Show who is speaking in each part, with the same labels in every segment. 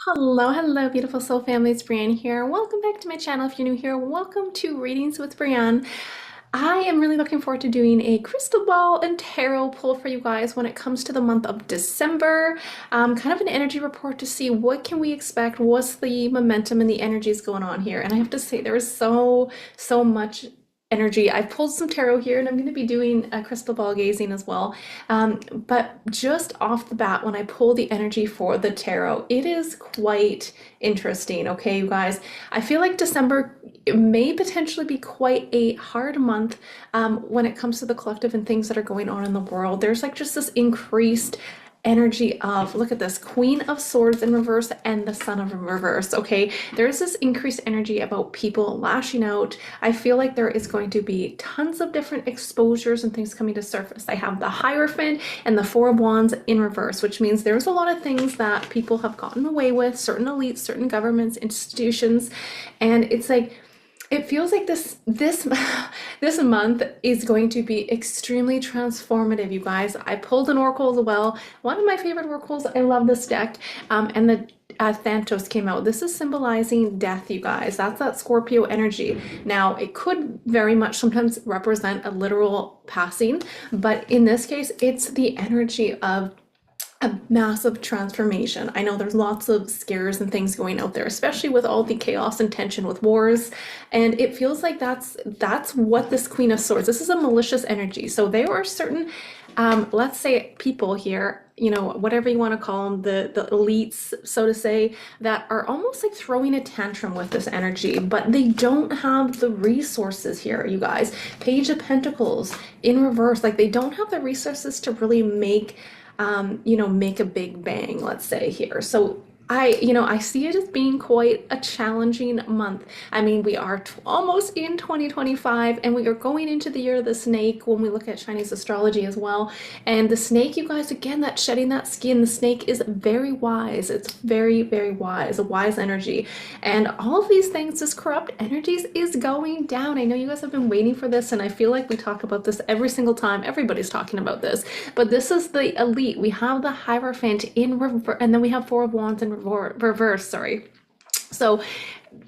Speaker 1: Hello, beautiful soul family. It's Breanne here. Welcome back to my channel. If you're new here, welcome to Readings with Breanne. I am really looking forward to doing a crystal ball and tarot pull for you guys when it comes to the month of December. Kind of an energy report to see what can we expect, what's the momentum and the energies going on here. And I have to say, there is so much energy. I've pulled some tarot here and I'm going to be doing a crystal ball gazing as well. But just off the bat, when I pull the energy for the tarot, it is quite interesting. Okay, you guys, I feel like December may potentially be quite a hard month when it comes to the collective and things that are going on in the world. There's like just this increased energy of, look at this, Queen of Swords in reverse and the Sun of reverse. Okay, there's this increased energy about people lashing out. I feel like there is going to be tons of different exposures and things coming to surface. I have the Hierophant and the Four of Wands in reverse, which means there's a lot of things that people have gotten away with, certain elites, certain governments, institutions, and it's like it feels like this month is going to be extremely transformative, you guys. I pulled an oracle as well. One of my favorite oracles. I love this deck. And the Thanatos came out. This is symbolizing death, you guys. That's that Scorpio energy. Now, it could very much sometimes represent a literal passing, but in this case, it's the energy of a massive transformation. I know there's lots of scares and things going out there, especially with all the chaos and tension with wars, and it feels like that's what this Queen of Swords, this is a malicious energy. So there are certain let's say people here, you know, whatever you want to call them, the elites, so to say, that are almost like throwing a tantrum with this energy, but they don't have the resources here, you guys. Page of Pentacles in reverse, like they don't have the resources to really make make a big bang, let's say here. So I see it as being quite a challenging month. I mean, we are almost in 2025 and we are going into the year of the snake when we look at Chinese astrology as well. And the snake, you guys, again, that shedding that skin, the snake is very wise. It's very, very wise, a wise energy. And all of these things, this corrupt energies is going down. I know you guys have been waiting for this, and I feel like we talk about this every single time. Everybody's talking about this, but this is the elite. We have the Hierophant in reverse, and then we have Four of Wands in reverse, sorry. So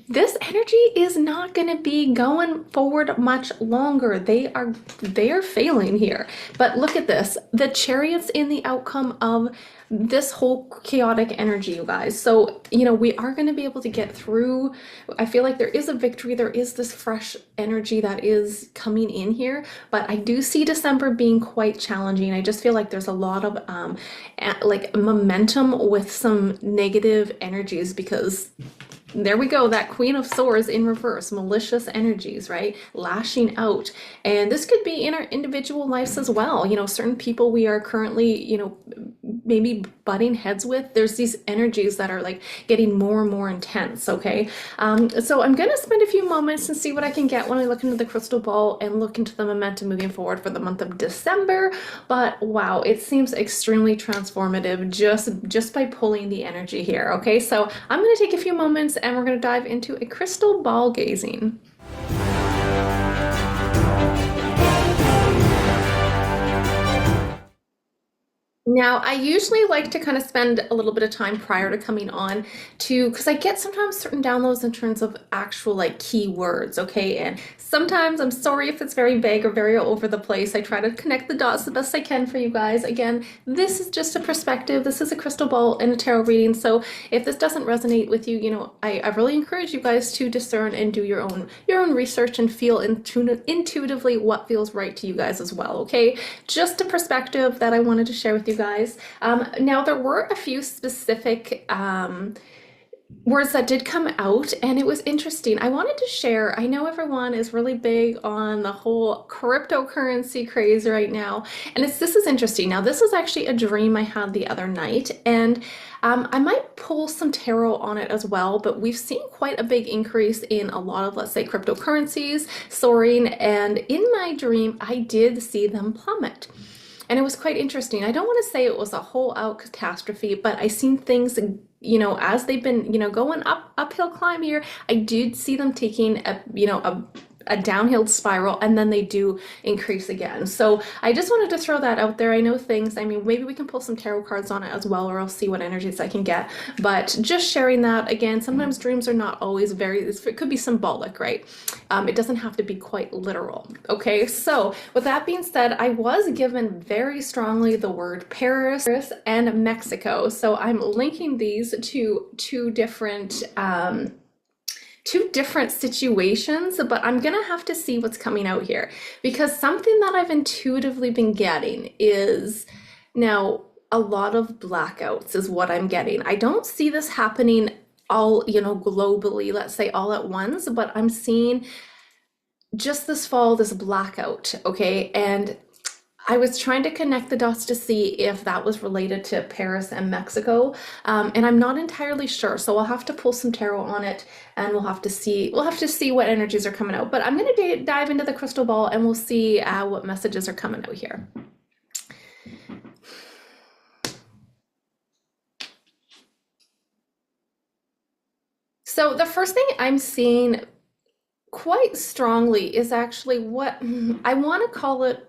Speaker 1: this energy is not going to be going forward much longer. They are failing here. But look at this, the Chariot's in the outcome of this whole chaotic energy, you guys. So, we are going to be able to get through. I feel like there is a victory. There is this fresh energy that is coming in here, but I do see December being quite challenging. I just feel like there's a lot of like momentum with some negative energies, because there we go, that Queen of Swords in reverse, malicious energies, right? Lashing out. And this could be in our individual lives as well. Certain people we are currently, maybe butting heads with, there's these energies that are like getting more and more intense, okay? So I'm gonna spend a few moments and see what I can get when I look into the crystal ball and look into the momentum moving forward for the month of December. But wow, it seems extremely transformative just by pulling the energy here, okay? So I'm gonna take a few moments and we're gonna dive into a crystal ball gazing. Now, I usually like to kind of spend a little bit of time prior to coming on because I get sometimes certain downloads in terms of actual like keywords, okay? And sometimes I'm sorry if it's very vague or very over the place. I try to connect the dots the best I can for you guys. Again, this is just a perspective. This is a crystal ball and a tarot reading. So if this doesn't resonate with you, I really encourage you guys to discern and do your own research and feel intuitively what feels right to you guys as well, okay? Just a perspective that I wanted to share with you guys. Now, there were a few specific words that did come out, and it was interesting. I wanted to share, I know everyone is really big on the whole cryptocurrency craze right now, and this is interesting. Now, this is actually a dream I had the other night, and I might pull some tarot on it as well, but we've seen quite a big increase in a lot of, let's say, cryptocurrencies soaring, and in my dream, I did see them plummet. And it was quite interesting. I don't want to say it was a whole out catastrophe, but I seen things, as they've been, going uphill climb here. I did see them taking a a downhill spiral, and then they do increase again. So I just wanted to throw that out there. I know things, I mean, maybe we can pull some tarot cards on it as well, or I'll see what energies I can get. But just sharing that, again, sometimes dreams are not always very, it could be symbolic, right? It doesn't have to be quite literal. Okay, so with that being said, I was given very strongly the word Paris and Mexico. So I'm linking these to two different situations, but I'm gonna have to see what's coming out here, because something that I've intuitively been getting is now a lot of blackouts is what I'm getting. I don't see this happening all, globally, let's say all at once, but I'm seeing just this fall, this blackout, okay? And I was trying to connect the dots to see if that was related to Paris and Mexico, and I'm not entirely sure. So I'll have to pull some tarot on it, and we'll have to see what energies are coming out. But I'm going to dive into the crystal ball, and we'll see what messages are coming out here. So the first thing I'm seeing quite strongly is actually what I want to call it,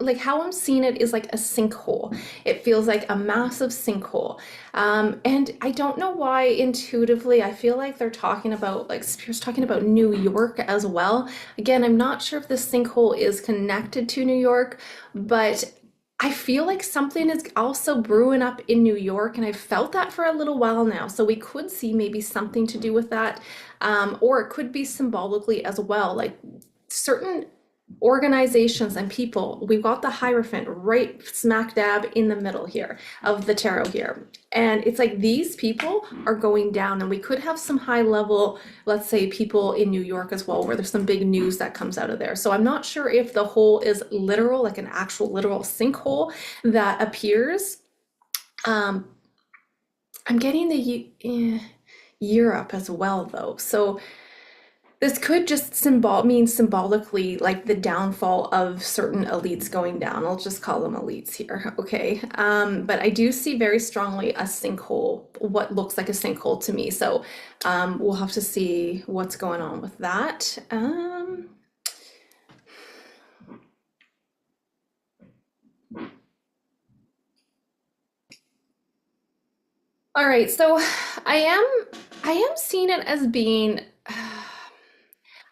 Speaker 1: like how I'm seeing it is like a sinkhole. It feels like a massive sinkhole. And I don't know why intuitively I feel like they're talking about, like Spirit's talking about New York as well. Again, I'm not sure if this sinkhole is connected to New York, but I feel like something is also brewing up in New York, and I've felt that for a little while now. So we could see maybe something to do with that, or it could be symbolically as well, like certain organizations and people. We've got the Hierophant right smack dab in the middle here of the tarot here. And it's like these people are going down, and we could have some high level, let's say people in New York as well, where there's some big news that comes out of there. So I'm not sure if the hole is literal, like an actual literal sinkhole that appears. I'm getting the Europe as well though. So this could just mean symbolically like the downfall of certain elites going down. I'll just call them elites here, okay? But I do see very strongly a sinkhole, what looks like a sinkhole to me. So we'll have to see what's going on with that. All right, so I am seeing it as being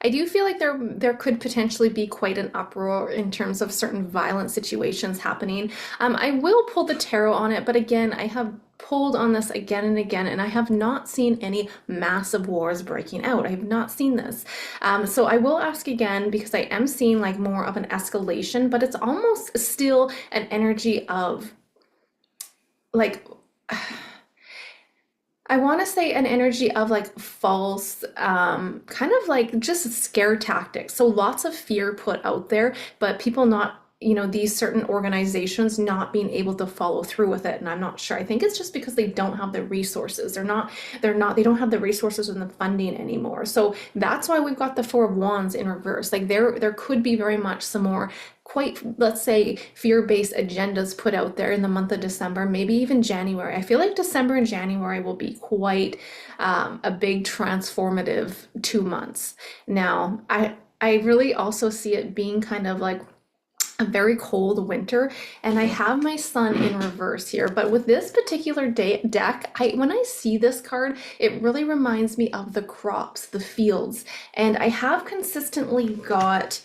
Speaker 1: I do feel like there could potentially be quite an uproar in terms of certain violent situations happening. I will pull the tarot on it, but again, I have pulled on this again and again, and I have not seen any massive wars breaking out. I have not seen this. So I will ask again, because I am seeing like more of an escalation, but it's almost still an energy of like I want to say an energy of like false, kind of like just scare tactics. So lots of fear put out there, but people not, these certain organizations not being able to follow through with it. And I'm not sure. I think it's just because they don't have the resources. They don't have the resources and the funding anymore. So that's why we've got the Four of Wands in reverse. Like there could be very much some more quite, let's say, fear-based agendas put out there in the month of December, maybe even January. I feel like December and January will be quite a big transformative 2 months. Now, I really also see it being kind of like a very cold winter, and I have my sun in reverse here. But with this particular deck, when I see this card, it really reminds me of the crops, the fields, and I have consistently got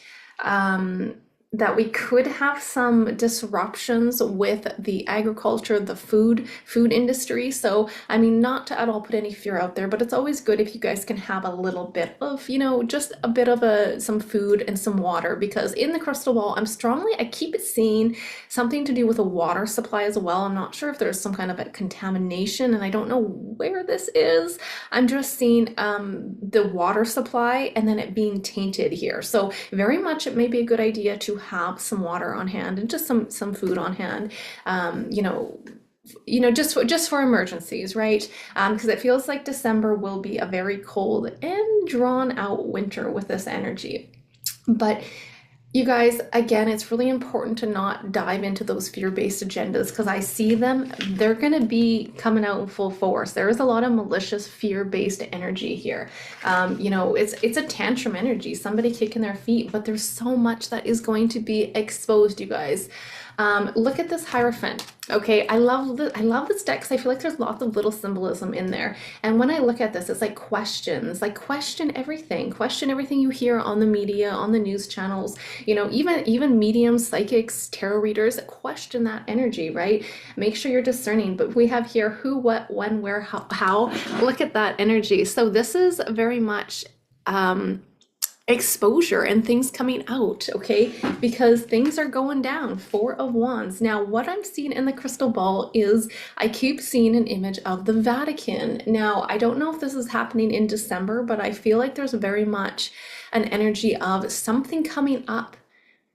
Speaker 1: that we could have some disruptions with the agriculture, the food industry. So, I mean, not to at all put any fear out there, but it's always good if you guys can have a little bit of, just a bit of some food and some water, because in the crystal ball, I keep it seeing something to do with a water supply as well. I'm not sure if there's some kind of a contamination, and I don't know where this is. I'm just seeing the water supply and then it being tainted here. So very much it may be a good idea to have some water on hand and just some food on hand, just for emergencies, right? Because it feels like December will be a very cold and drawn out winter with this energy. But You guys, again, it's really important to not dive into those fear-based agendas because I see them, they're going to be coming out in full force. There is a lot of malicious fear-based energy here. It's a tantrum energy, somebody kicking their feet, but there's so much that is going to be exposed, you guys. Look at this Hierophant. Okay, I love this deck because I feel like there's lots of little symbolism in there. And when I look at this, it's like questions, like question everything you hear on the media, on the news channels, even mediums, psychics, tarot readers, question that energy, right? Make sure you're discerning. But we have here who, what, when, where, how. Look at that energy. So this is very much exposure and things coming out, okay? Because things are going down. Four of Wands. Now, what I'm seeing in the crystal ball is I keep seeing an image of the Vatican. Now, I don't know if this is happening in December, but I feel like there's very much an energy of something coming up.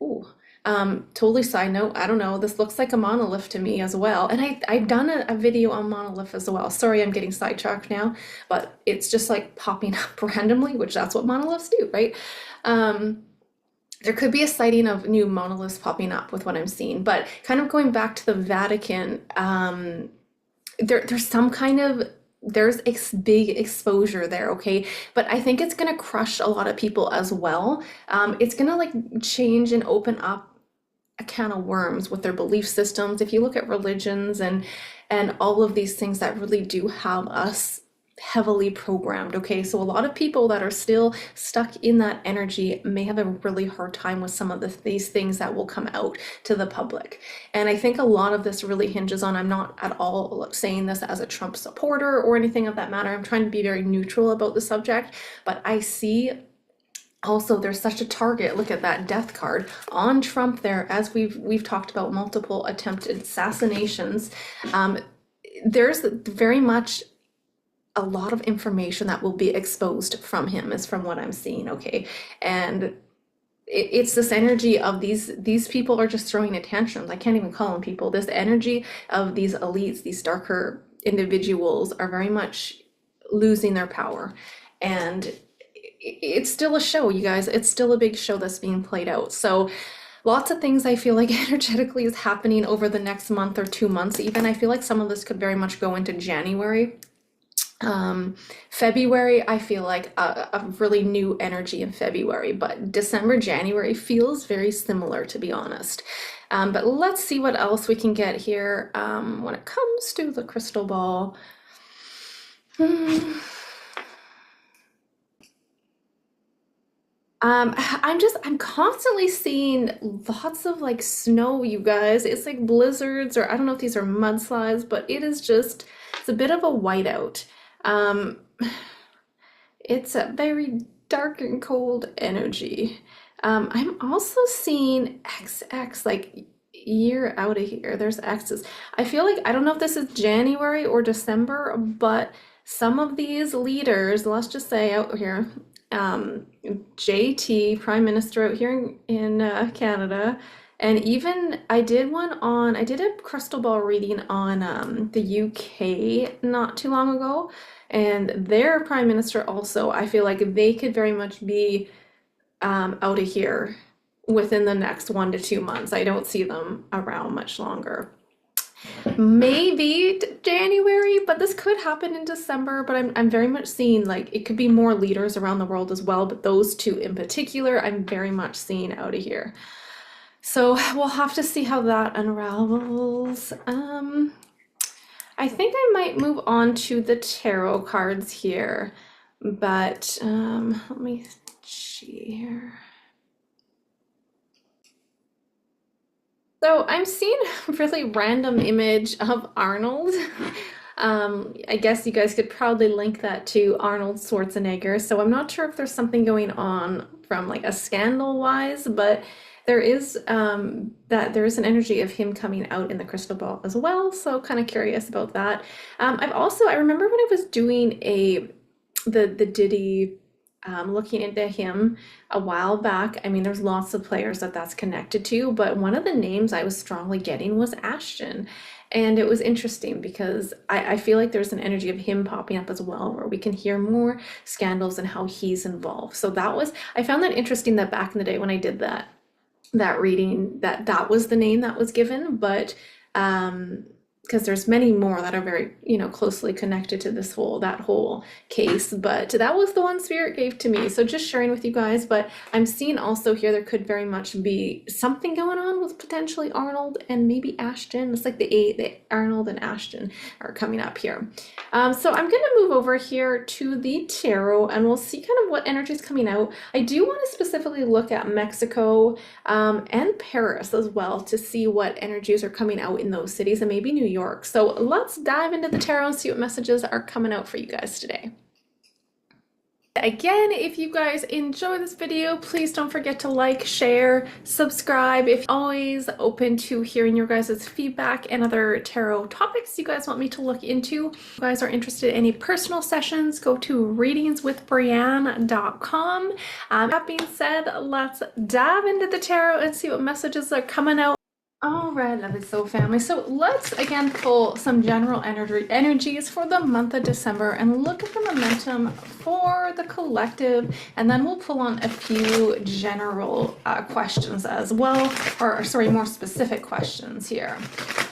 Speaker 1: Ooh. Totally side note, I don't know, this looks like a monolith to me as well. And I've done a video on monolith as well. Sorry, I'm getting sidetracked now, but it's just like popping up randomly, which that's what monoliths do, right? There could be a sighting of new monoliths popping up with what I'm seeing, but kind of going back to the Vatican, there's some kind of big exposure there, okay? But I think it's gonna crush a lot of people as well. It's gonna like change and open up a can of worms with their belief systems. If you look at religions and all of these things that really do have us heavily programmed, okay? So a lot of people that are still stuck in that energy may have a really hard time with some of these things that will come out to the public. And I think a lot of this really hinges on, I'm not at all saying this as a Trump supporter or anything of that matter. I'm trying to be very neutral about the subject, but I see also, there's such a target. Look at that death card on Trump there, as we've talked about multiple attempted assassinations. There's very much a lot of information that will be exposed from him, is from what I'm seeing, okay? And it's this energy of these people are just throwing a tantrum. I can't even call them people. This energy of these elites, these darker individuals are very much losing their power. And it's still a show, you guys. It's still a big show that's being played out. So lots of things I feel like energetically is happening over the next month or 2 months. Even I feel like some of this could very much go into January. February, I feel like a really new energy in February, but December, January feels very similar, to be honest. But let's see what else we can get here when it comes to the crystal ball. I'm constantly seeing lots of like snow, you guys. It's like blizzards, or I don't know if these are mudslides, but it's a bit of a whiteout. Um, it's a very dark and cold energy. I'm also seeing XX, like year out of here. There's X's. I feel like, I don't know if this is January or December, but some of these leaders, let's just say out here, JT, Prime Minister out here in Canada, and even I did a crystal ball reading on the UK not too long ago, and their Prime Minister also, I feel like they could very much be out of here within the next 1 to 2 months. I don't see them around much longer. Maybe January, but this could happen in December. But I'm very much seeing like it could be more leaders around the world as well, but those two in particular, I'm very much seeing out of here. So we'll have to see how that unravels. I think I might move on to the tarot cards here, but let me see here. So I'm seeing a really random image of Arnold. I guess you guys could probably link that to Arnold Schwarzenegger. So I'm not sure if there's something going on from like a scandal wise, but there is there's an energy of him coming out in the crystal ball as well. So kind of curious about that. I remember when I was doing the Diddy, looking into him a while back. I mean, there's lots of players that's connected to, but one of the names I was strongly getting was Ashton. And it was interesting because I feel like there's an energy of him popping up as well, where we can hear more scandals and how he's involved. So I found that interesting that back in the day when I did that, that reading that was the name that was given, but because there's many more that are very, closely connected to that whole case, but that was the one Spirit gave to me. So just sharing with you guys, but I'm seeing also here there could very much be something going on with potentially Arnold and maybe Ashton. It's like the Arnold and Ashton are coming up here. So I'm gonna move over here to the tarot and we'll see kind of what energy is coming out. I do want to specifically look at Mexico and Paris as well to see what energies are coming out in those cities and maybe New York. So let's dive into the tarot and see what messages are coming out for you guys today. Again, if you guys enjoy this video, please don't forget to like, share, subscribe. If always open to hearing your guys' feedback and other tarot topics you guys want me to look into. If you guys are interested in any personal sessions, go to readingswithbreanne.com. That being said, let's dive into the tarot and see what messages are coming out. All right, lovely soul family. So let's again pull some general energies for the month of December and look at the momentum for the collective, and then we'll pull on a few general questions as well, or sorry, more specific questions here.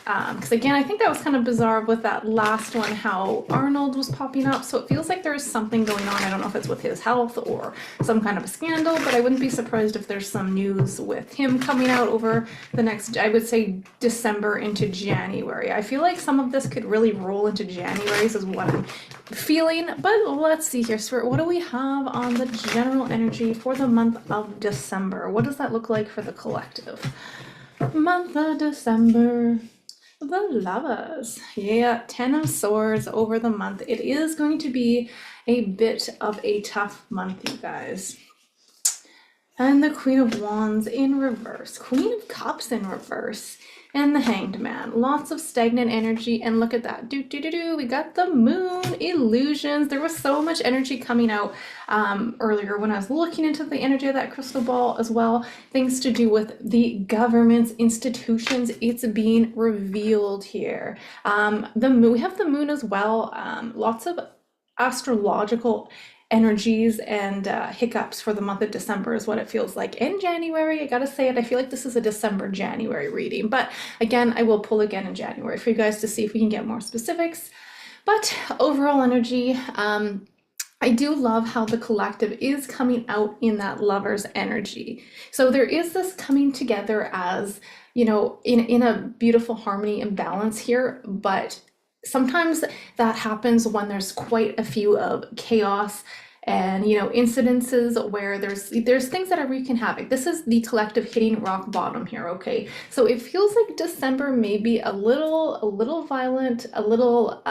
Speaker 1: Because again, I think that was kind of bizarre with that last one, how Arnold was popping up. So it feels like there's something going on. I don't know if it's with his health or some kind of a scandal, but I wouldn't be surprised if there's some news with him coming out over the next, I would say, December into January. I feel like some of this could really roll into January is what I'm feeling. But let's see here, Spirit, what do we have on the general energy for the month of December? What does that look like for the collective? Month of December. The Lovers. Yeah, 10 of Swords over the month. It is going to be a bit of a tough month, you guys. And the Queen of Wands in reverse. Queen of Cups in reverse. And the Hanged Man. Lots of stagnant energy. And look at that. We got the Moon illusions. There was so much energy coming out earlier when I was looking into the energy of that crystal ball as well. Things to do with the governments, institutions. It's being revealed here. The Moon, we have the Moon as well. Lots of astrological energies and hiccups for the month of December is what it feels like. In January, I gotta say it, I feel like this is a December-January reading, but again, I will pull again in January for you guys to see if we can get more specifics. But overall energy, I do love how the collective is coming out in that Lover's energy. So there is this coming together as, in a beautiful harmony and balance here, but sometimes that happens when there's quite a few of chaos and incidences where there's things that are wreaking havoc. This is the collective hitting rock bottom here, okay? So it feels like December may be a little violent, a little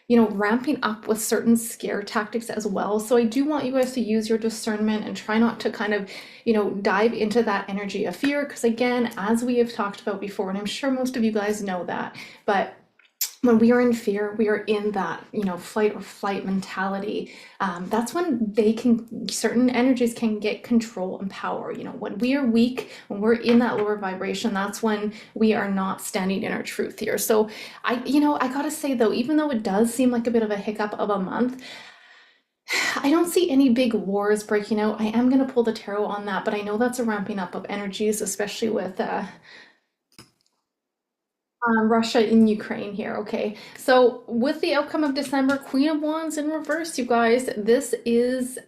Speaker 1: ramping up with certain scare tactics as well. So I do want you guys to use your discernment and try not to kind of dive into that energy of fear, because again, as we have talked about before, and I'm sure most of you guys know that, but when we are in fear, we are in that, flight or flight mentality. That's when certain energies can get control and power. When we are weak, when we're in that lower vibration, that's when we are not standing in our truth here. So I gotta say though, even though it does seem like a bit of a hiccup of a month, I don't see any big wars breaking out. I am gonna pull the tarot on that, but I know that's a ramping up of energies, especially with Russia and Ukraine here, okay? So with the outcome of December, Queen of Wands in reverse, you guys, this is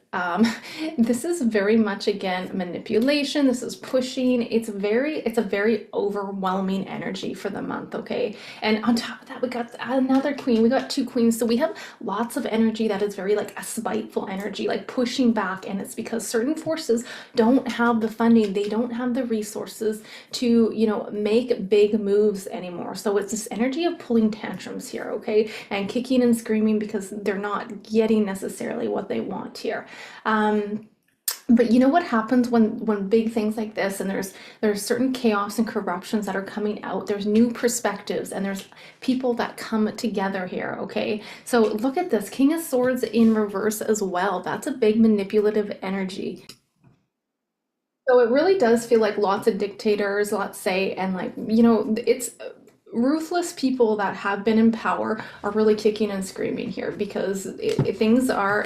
Speaker 1: very much, again, manipulation. This is pushing. It's a very overwhelming energy for the month, okay? And on top of that, we got another queen. We got two queens. So we have lots of energy that is very like a spiteful energy, like pushing back. And it's because certain forces don't have the funding. They don't have the resources to, make big moves anymore. So it's this energy of pulling tantrums here, okay? And kicking and screaming because they're not getting necessarily what they want here. But you know what happens when big things like this, and there's certain chaos and corruptions that are coming out, there's new perspectives and there's people that come together here, okay? So look at this, King of Swords in reverse as well. That's a big manipulative energy. So it really does feel like lots of dictators, let's say, and like, it's ruthless people that have been in power are really kicking and screaming here because things are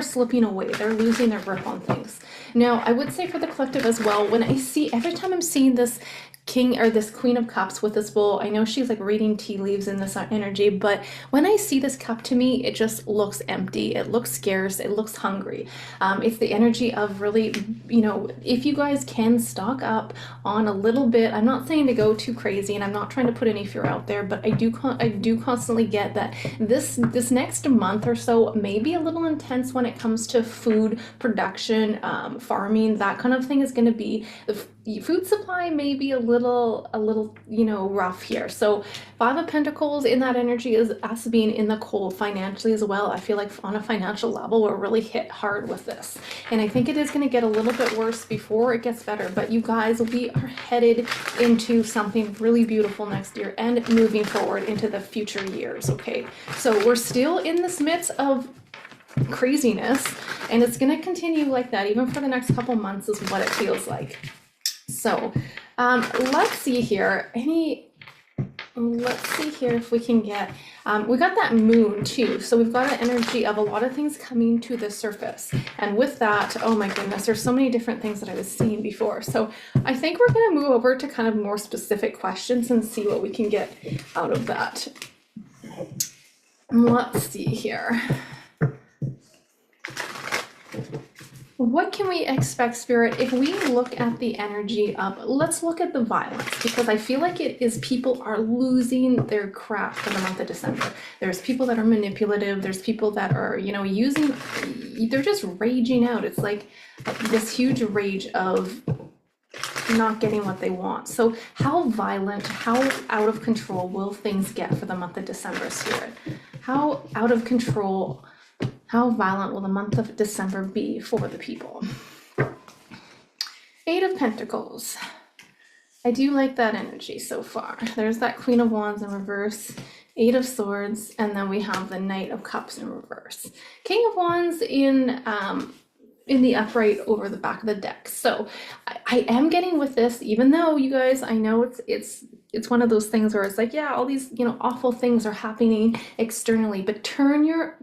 Speaker 1: slipping away. They're losing their grip on things. Now, I would say for the collective as well, when I see every time I'm seeing this king or this queen of cups with this bowl, I know she's like reading tea leaves in this energy, but when I see this cup, to me it just looks empty, it looks scarce, it looks hungry. It's the energy of really, if you guys can stock up on a little bit. I'm not saying to go too crazy, and I'm not trying to put any fear out there, but I do constantly get that this next month or so may be a little intense when it comes to food production, farming, that kind of thing is going to be the food supply may be a little rough here. So Five of Pentacles in that energy is us being in the cold financially as well. I feel like on a financial level we're really hit hard with this, and I think it is going to get a little bit worse before it gets better. But you guys, we are headed into something really beautiful next year and moving forward into the future years. Okay, so we're still in this midst of craziness, and it's going to continue like that even for the next couple months is what it feels like. So let's see here. Let's see here if we can get, we got that moon too. So we've got an energy of a lot of things coming to the surface. And with that, oh my goodness, there's so many different things that I was seeing before. So I think we're going to move over to kind of more specific questions and see what we can get out of that. Let's see here. What can we expect, Spirit, if we look at the energy of, let's look at the violence, because I feel like it is people are losing their crap for the month of December. There's people that are manipulative. There's people that are, they're just raging out. It's like this huge rage of not getting what they want. So how violent, how out of control will things get for the month of December, Spirit? How out of control, how violent will the month of December be for the people? Eight of Pentacles. I do like that energy so far. There's that Queen of Wands in reverse, Eight of Swords, and then we have the Knight of Cups in reverse. King of Wands in the upright over the back of the deck. So I am getting with this, even though you guys, I know it's one of those things where it's like, yeah, all these, awful things are happening externally, but turn your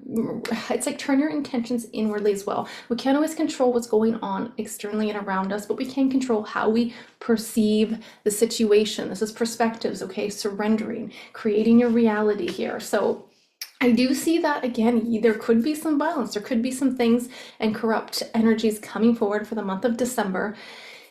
Speaker 1: intentions inwardly as well. We can't always control what's going on externally and around us, but we can control how we perceive the situation. This is perspectives, okay? Surrendering, creating your reality here. So I do see that, again, there could be some violence, there could be some things and corrupt energies coming forward for the month of December,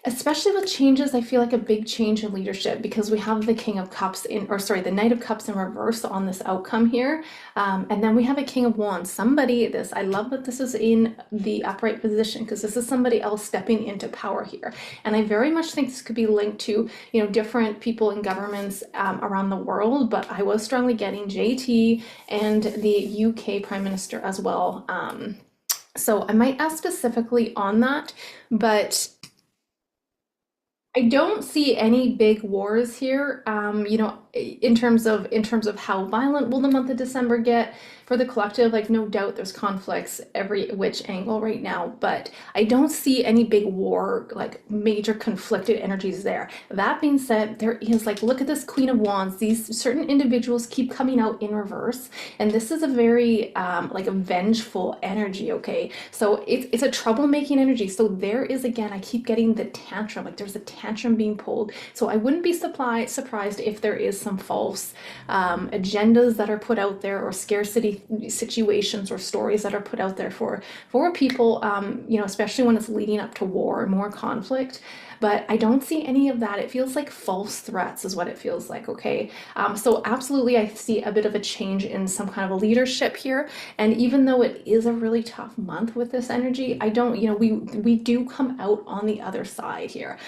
Speaker 1: especially with changes. I feel like a big change in leadership because we have the King of Cups the Knight of Cups in reverse on this outcome here. And then we have a King of Wands. I love that this is in the upright position because this is somebody else stepping into power here. And I very much think this could be linked to, different people in governments around the world, but I was strongly getting JT and the UK Prime Minister as well. So I might ask specifically on that, but I don't see any big wars here. In terms of how violent will the month of December get for the collective, like no doubt there's conflicts every which angle right now, but I don't see any big war, like major conflicted energies there. That being said, there is, like, look at this Queen of Wands. These certain individuals keep coming out in reverse, and this is a very like a vengeful energy, okay? So it's a troublemaking energy. So there is, again, I keep getting the tantrum, like there's a tantrum being pulled. So I wouldn't be surprised if there is some false agendas that are put out there, or scarcity situations or stories that are put out there for people, especially when it's leading up to war or more conflict. But I don't see any of that. It feels like false threats is what it feels like, okay? So absolutely, I see a bit of a change in some kind of a leadership here. And even though it is a really tough month with this energy, I don't, we do come out on the other side here.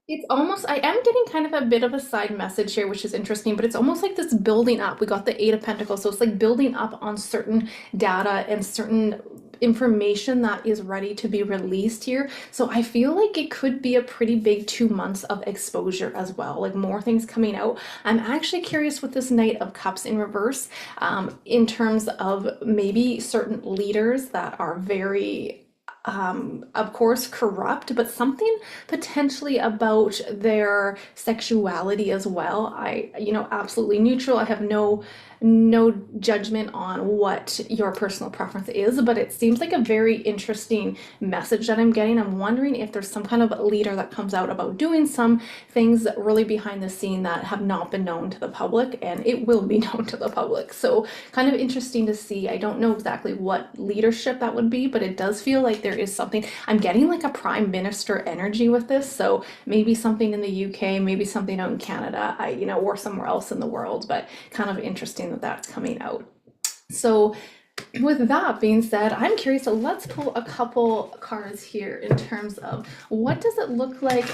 Speaker 1: It's almost, I am getting kind of a bit of a side message here, which is interesting, but it's almost like this building up. We got the Eight of Pentacles, so it's like building up on certain data and certain information that is ready to be released here. So I feel like it could be a pretty big 2 months of exposure as well, like more things coming out. I'm actually curious with this Knight of Cups in reverse, in terms of maybe certain leaders that are very of course, corrupt, but something potentially about their sexuality as well. Absolutely neutral. I have no judgment on what your personal preference is, but it seems like a very interesting message that I'm getting. I'm wondering if there's some kind of leader that comes out about doing some things really behind the scene that have not been known to the public, and it will be known to the public. So kind of interesting to see. I don't know exactly what leadership that would be, but it does feel like there is something. I'm getting like a prime minister energy with this, so maybe something in the UK, maybe something out in Canada, or somewhere else in the world, but kind of interesting that that's coming out. So with that being said, I'm curious, so let's pull a couple cards here in terms of what does it look like.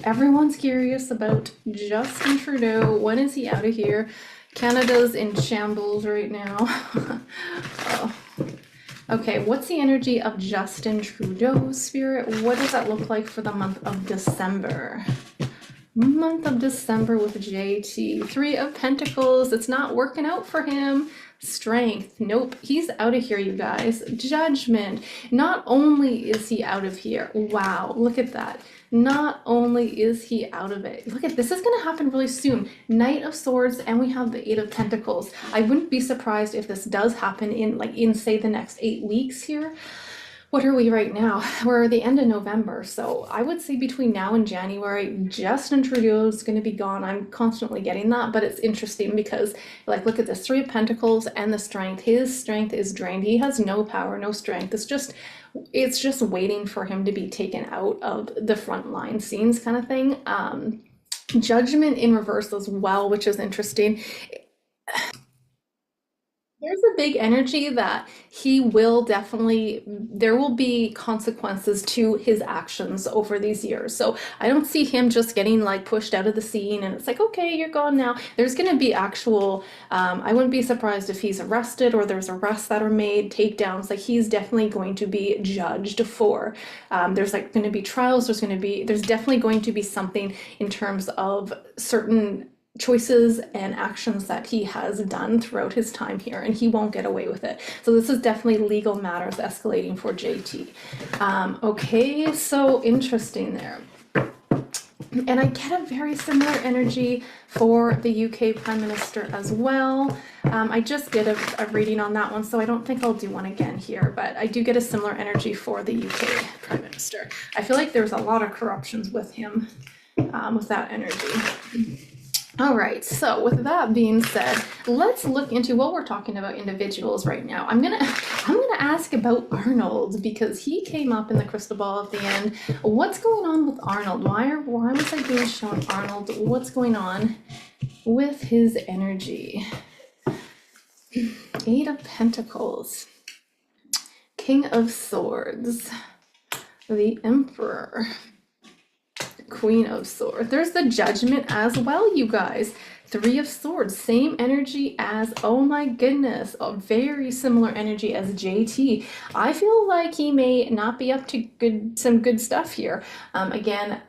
Speaker 1: Everyone's curious about Justin Trudeau. When is he out of here? Canada's in shambles right now. Oh. Okay, what's the energy of Justin Trudeau, Spirit? What does that look like for the month of December? Month of December with JT. Three of Pentacles. It's not working out for him. Strength. Nope. He's out of here, you guys. Judgment. Not only is he out of here. Wow. Look at that. Not only is he out of it. Look at this. Is going to happen really soon. Knight of Swords, and we have the Eight of Pentacles. I wouldn't be surprised if this does happen in say the next 8 weeks here. What are we right now? We're at the end of November. So I would say between now and January, Justin Trudeau is going to be gone. I'm constantly getting that, but it's interesting because look at this, Three of Pentacles and the Strength. His strength is drained. He has no power, no strength. It's just waiting for him to be taken out of the front line scenes kind of thing. Judgment in reverse as well, which is interesting. There's a big energy that there will be consequences to his actions over these years. So I don't see him just getting pushed out of the scene and it's like, okay, you're gone now. There's going to be actual, I wouldn't be surprised if he's arrested or there's arrests that are made, takedowns. He's definitely going to be judged for. There's going to be trials. There's definitely going to be something in terms of certain choices and actions that he has done throughout his time here, and he won't get away with it. So this is definitely legal matters escalating for JT. Okay, so interesting there. And I get a very similar energy for the UK Prime Minister as well. I just did a reading on that one, so I don't think I'll do one again here, but I do get a similar energy for the UK Prime Minister. I feel like there's a lot of corruptions with him, with that energy. All right, so with that being said, let's look into what we're talking about individuals right now. I'm gonna ask about Arnold because he came up in the crystal ball at the end. What's going on with Arnold? Why was I being shown Arnold? What's going on with his energy? Eight of Pentacles, King of Swords, the Emperor, Queen of Swords. There's the Judgment as well, you guys. Three of Swords, same energy as, oh my goodness, a very similar energy as JT. I feel like he may not be up to some good stuff here. Again,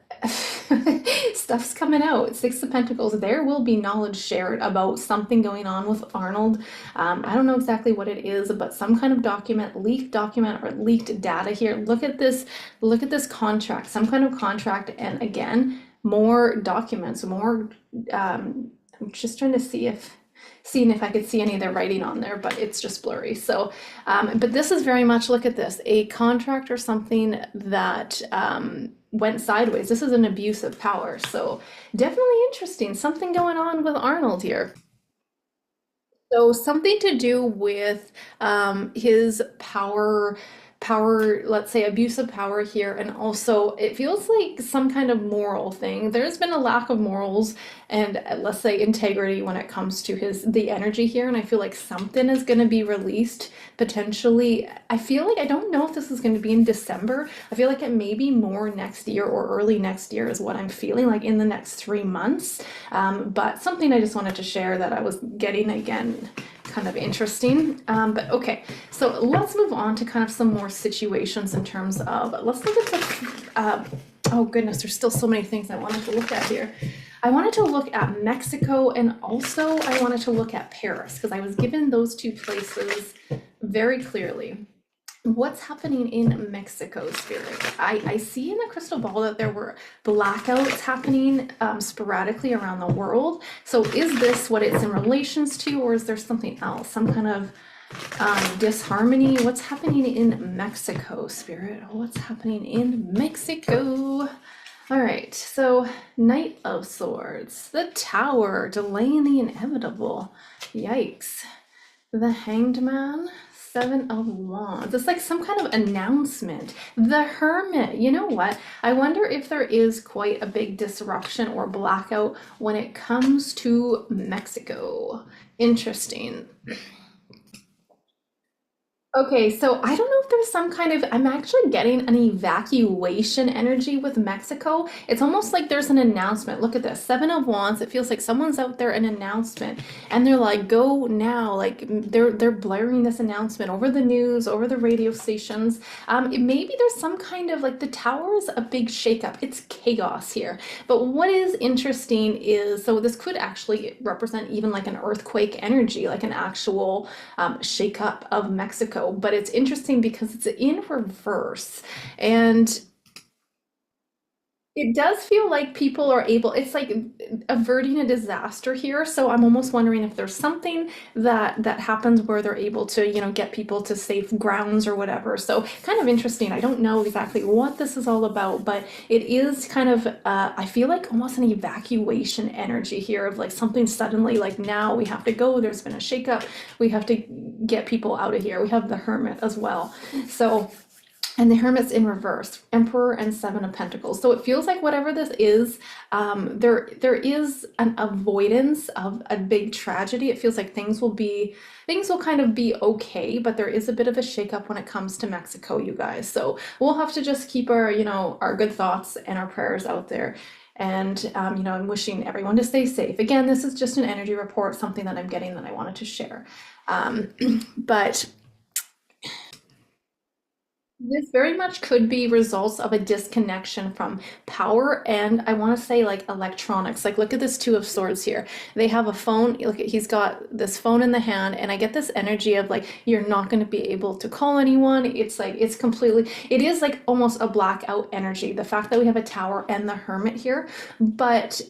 Speaker 1: stuff's coming out. Six of Pentacles. There will be knowledge shared about something going on with Arnold. I don't know exactly what it is, but some kind of leaked document or leaked data here. Look at this contract, some kind of contract, and again, more documents, more I'm just trying to seeing if I could see any of their writing on there, but it's just blurry. So, but this is very much, look at this, a contract or something that went sideways. This is an abuse of power. So definitely interesting. Something going on with Arnold here. So something to do with his power, let's say abuse of power here, and also it feels like some kind of moral thing. There's been a lack of morals and let's say integrity when it comes to the energy here, and I feel like something is going to be released potentially. I feel like, I don't know if this is going to be in December. I feel like it may be more next year or early next year is what I'm feeling like, in the next 3 months. But something I just wanted to share that I was getting, again, kind of interesting. But okay, so let's move on to kind of some more situations in terms of, let's look at the, oh goodness, there's still so many things I wanted to look at here. I wanted to look at Mexico, and also I wanted to look at Paris because I was given those two places very clearly. What's happening in Mexico, Spirit? I see in the crystal ball that there were blackouts happening sporadically around the world. So is this what it's in relations to, or is there something else? Some kind of disharmony? What's happening in Mexico, Spirit? What's happening in Mexico? All right, so Knight of Swords, the Tower, delaying the inevitable. Yikes. The Hanged Man, Seven of Wands. It's like some kind of announcement. The Hermit. You know what? I wonder if there is quite a big disruption or blackout when it comes to Mexico. Interesting. Okay, so I don't know if there's some kind of, I'm actually getting an evacuation energy with Mexico. It's almost like there's an announcement. Look at this, Seven of Wands. It feels like someone's out there, an announcement, and they're like, go now. Like they're blaring this announcement over the news, over the radio stations. Maybe there's some kind of like the tower is a big shakeup. It's chaos here. But what is interesting is, so this could actually represent even like an earthquake energy, like an actual shakeup of Mexico. But it's interesting because it's in reverse. And it does feel like people are able, it's like averting a disaster here. So I'm almost wondering if there's something that happens where they're able to, get people to safe grounds or whatever. So kind of interesting. I don't know exactly what this is all about, but it is kind of, I feel like almost an evacuation energy here of like something suddenly like now we have to go. There's been a shakeup. We have to get people out of here. We have the Hermit as well. So and the Hermit's in reverse, Emperor and Seven of Pentacles. So it feels like whatever this is, there is an avoidance of a big tragedy. It feels like things will kind of be okay, but there is a bit of a shakeup when it comes to Mexico, you guys. So we'll have to just keep our, our good thoughts and our prayers out there. And, I'm wishing everyone to stay safe. Again, this is just an energy report, something that I'm getting that I wanted to share. But this very much could be results of a disconnection from power and I want to say like electronics. Like look at this Two of Swords here. They have a phone. Look, he's got this phone in the hand, and I get this energy of like you're not going to be able to call anyone. It's like it is like almost a blackout energy. The fact that we have a Tower and the Hermit here, but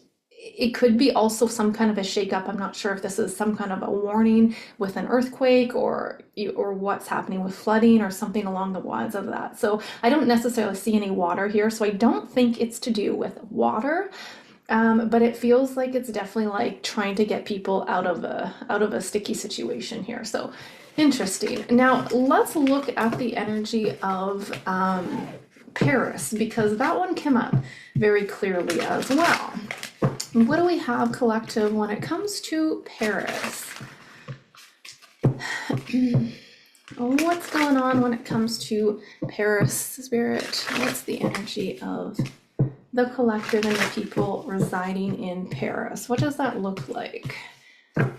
Speaker 1: it could be also some kind of a shakeup. I'm not sure if this is some kind of a warning with an earthquake or what's happening with flooding or something along the lines of that. So I don't necessarily see any water here, so I don't think it's to do with water. But it feels like it's definitely like trying to get people out of a sticky situation here. So interesting. Now let's look at the energy of Paris, because that one came up very clearly as well. What do we have collective when it comes to Paris? What's going on when it comes to Paris, Spirit? What's the energy of the collective and the people residing in Paris? What does that look like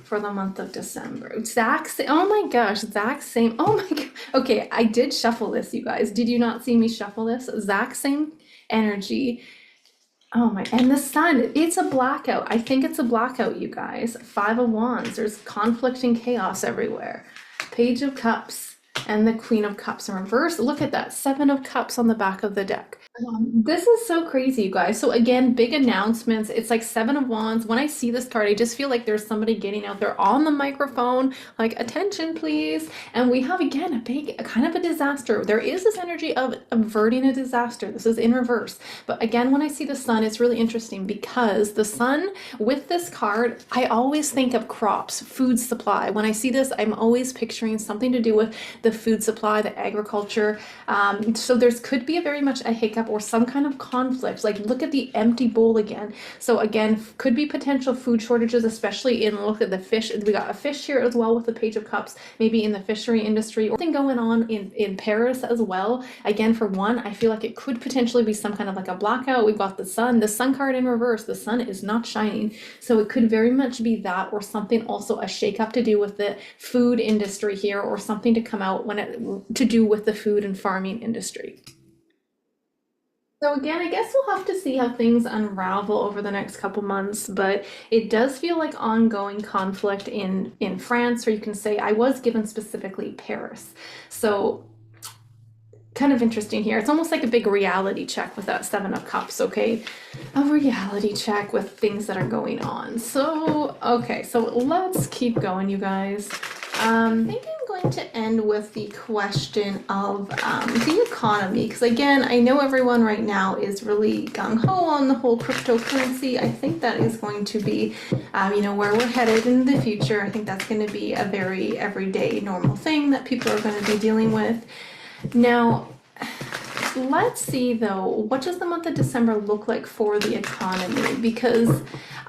Speaker 1: for the month of December? Oh my gosh, Zach same. Oh my god. Okay, I did shuffle this, you guys. Did you not see me shuffle this? Zach same energy. Oh my, and the sun, it's a blackout. I think it's a blackout, you guys. Five of Wands, there's conflict and chaos everywhere. Page of Cups and the Queen of Cups in reverse. Look at that, Seven of Cups on the back of the deck. This is so crazy, you guys. So again, big announcements. It's like Seven of Wands. When I see this card, I just feel like there's somebody getting out there on the microphone, like attention, please. And we have again a kind of a disaster. There is this energy of averting a disaster. This is in reverse. But again, when I see the sun, it's really interesting because the sun with this card, I always think of crops, food supply. When I see this, I'm always picturing something to do with the food supply, the agriculture. So there's could be a very much a hiccup or some kind of conflict. Like look at the empty bowl again. So again, could be potential food shortages, especially in, look at the fish. We got a fish here as well with the Page of Cups, maybe in the fishery industry, or something going on in Paris as well. Again, for one, I feel like it could potentially be some kind of like a blackout. We've got the sun card in reverse. The sun is not shining. So it could very much be that, or something also a shakeup to do with the food industry here, or something to come out to do with the food and farming industry. So again, I guess we'll have to see how things unravel over the next couple months, but it does feel like ongoing conflict in France, or you can say I was given specifically Paris. So kind of interesting here. It's almost like a big reality check with that Seven of Cups, okay? A reality check with things that are going on. So, okay, so let's keep going, you guys. Maybe I'm going to end with the question of the economy, because again, I know everyone right now is really gung-ho on the whole cryptocurrency. I think that is going to be, where we're headed in the future. I think that's going to be a very everyday normal thing that people are going to be dealing with. Now, let's see though, what does the month of December look like for the economy? Because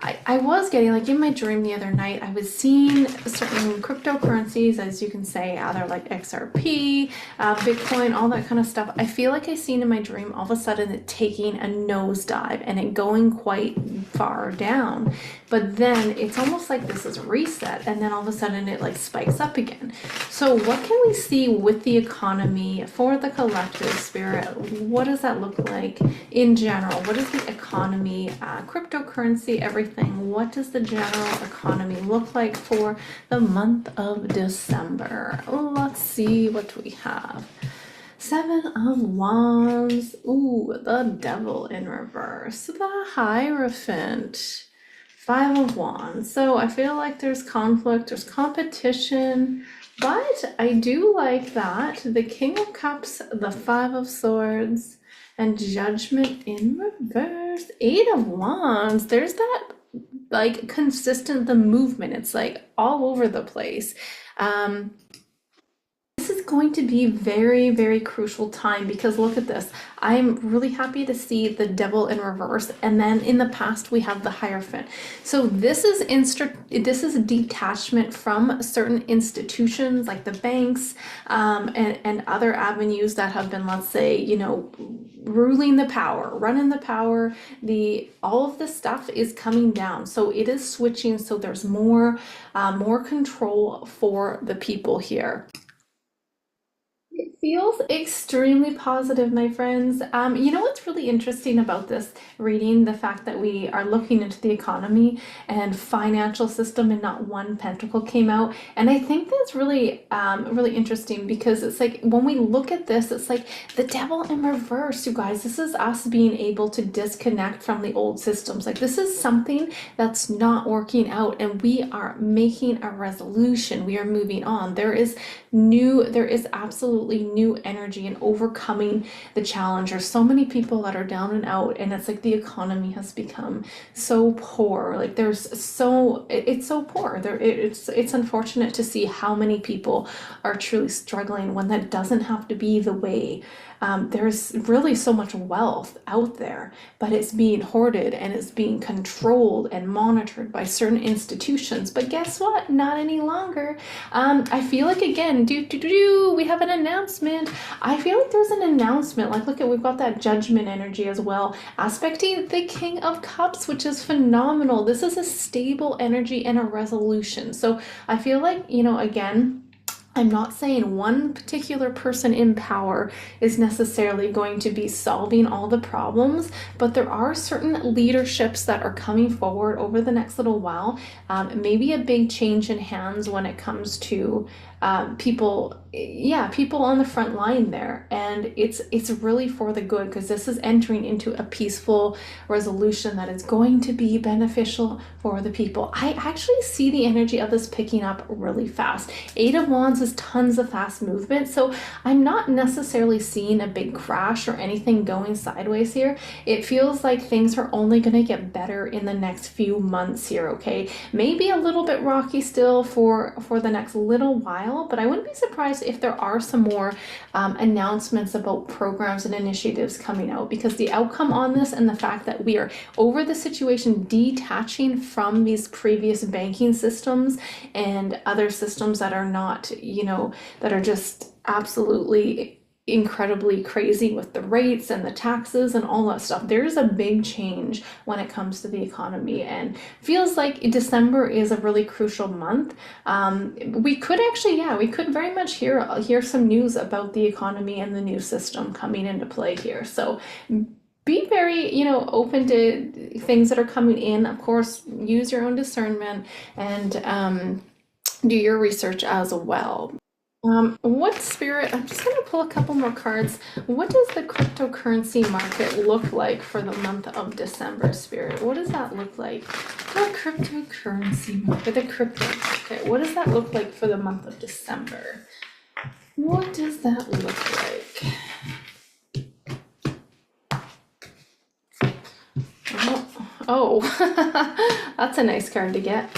Speaker 1: I was getting, like in my dream the other night, I was seeing certain cryptocurrencies, as you can say, either like XRP, Bitcoin, all that kind of stuff. I feel like I seen in my dream all of a sudden it taking a nosedive and it going quite far down. But then it's almost like this is reset, and then all of a sudden it like spikes up again. So what can we see with the economy for the collective spirit? What does that look like in general? What is the economy, cryptocurrency, everything? What does the general economy look like for the month of December? Let's see what we have. Seven of Wands. Ooh, the Devil in reverse. The Hierophant. Five of Wands. So I feel like there's conflict, there's competition, but I do like that. The King of Cups, the Five of Swords, and Judgment in reverse. Eight of Wands. There's that like consistent, the movement. It's like all over the place. This is going to be very, very crucial time because look at this. I'm really happy to see the Devil in reverse, and then in the past we have the Hierophant. So this is detachment from certain institutions like the banks, and other avenues that have been, let's say, ruling the power, running the power. All of this stuff is coming down, so it is switching. So there's more control for the people here. It feels extremely positive, my friends. You know what's really interesting about this reading? The fact that we are looking into the economy and financial system and not one pentacle came out. And I think that's really, really interesting because it's like when we look at this, it's like the devil in reverse, you guys. This is us being able to disconnect from the old systems. Like this is something that's not working out and we are making a resolution. We are moving on. There is absolutely new energy and overcoming the challenge. There's so many people that are down and out, and it's like the economy has become so poor. Like it's so poor. It's unfortunate to see how many people are truly struggling when that doesn't have to be the way. There's really so much wealth out there, but it's being hoarded and it's being controlled and monitored by certain institutions. But guess what? Not any longer. I feel like again, we have an announcement. I feel like there's an announcement. Like, look at, we've got that Judgment energy as well, aspecting the King of Cups, which is phenomenal. This is a stable energy and a resolution. So I feel like, again, I'm not saying one particular person in power is necessarily going to be solving all the problems, but there are certain leaderships that are coming forward over the next little while. Maybe a big change in hands when it comes to people on the front line there, and it's really for the good because this is entering into a peaceful resolution that is going to be beneficial for the people. I actually see the energy of this picking up really fast. Eight of Wands is tons of fast movement, so I'm not necessarily seeing a big crash or anything going sideways here. It feels like things are only going to get better in the next few months here, okay? Maybe a little bit rocky still for the next little while, but I wouldn't be surprised if there are some more announcements about programs and initiatives coming out, because the outcome on this and the fact that we are over the situation, detaching from these previous banking systems and other systems that are not, that are just absolutely incredibly crazy with the rates and the taxes and all that stuff. There's a big change when it comes to the economy, and feels like December is a really crucial month. We could actually, we could very much hear some news about the economy and the new system coming into play here. So be very, open to things that are coming in. Of course, use your own discernment and do your research as well. What spirit, I'm just going to pull a couple more cards. What does the cryptocurrency market look like for the month of December, spirit? What does that look like? The cryptocurrency market, the crypto market. What does that look like for the month of December? What does that look like? Oh, that's a nice card to get.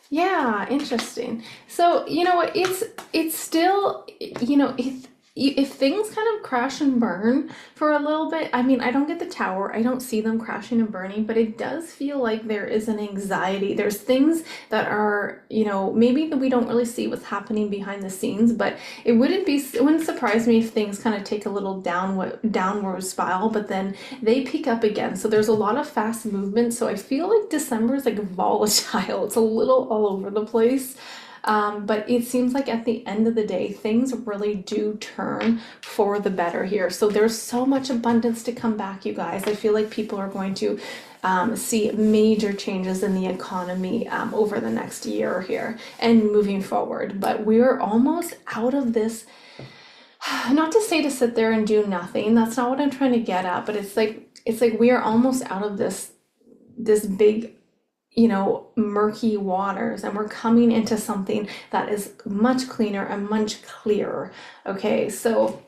Speaker 1: Yeah, interesting. So, you know what, it's still, you know, if things kind of crash and burn for a little bit, I mean, I don't get the tower, I don't see them crashing and burning, but it does feel like there is an anxiety. There's things that are, you know, maybe that we don't really see what's happening behind the scenes, but it wouldn't surprise me if things kind of take a little downward spiral, but then they pick up again. So there's a lot of fast movement. So I feel like December is like volatile. It's a little all over the place. But it seems like at the end of the day, things really do turn for the better here. So there's so much abundance to come back, you guys. I feel like people are going to see major changes in the economy over the next year here and moving forward. But we're almost out of this. Not to say to sit there and do nothing. That's not what I'm trying to get at. But it's like we are almost out of this big, you know, murky waters, and we're coming into something that is much cleaner and much clearer. Okay, so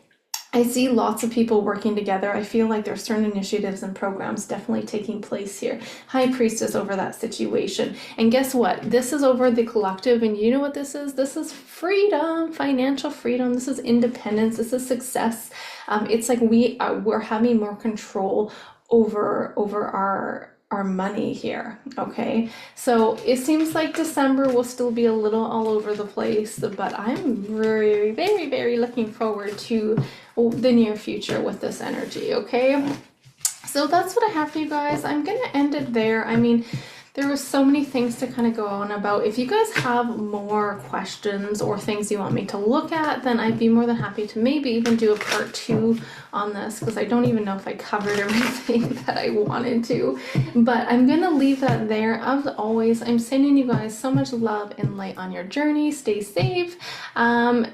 Speaker 1: I see lots of people working together. I feel like there's certain initiatives and programs definitely taking place here. High Priestess over that situation. And guess what? This is over the collective, and you know what this is? This is freedom, financial freedom. This is independence. This is success. It's like we're having more control over our money here. Okay, so it seems like December will still be a little all over the place, but I'm very, very, very looking forward to the near future with this energy. Okay, so that's what I have for you guys. I'm gonna end it there. I mean, there was so many things to kind of go on about. If you guys have more questions or things you want me to look at, then I'd be more than happy to maybe even do a part 2 on this, because I don't even know if I covered everything that I wanted to. But I'm gonna leave that there. As always, I'm sending you guys so much love and light on your journey. Stay safe. And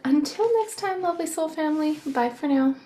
Speaker 1: until next time, lovely soul family, bye for now.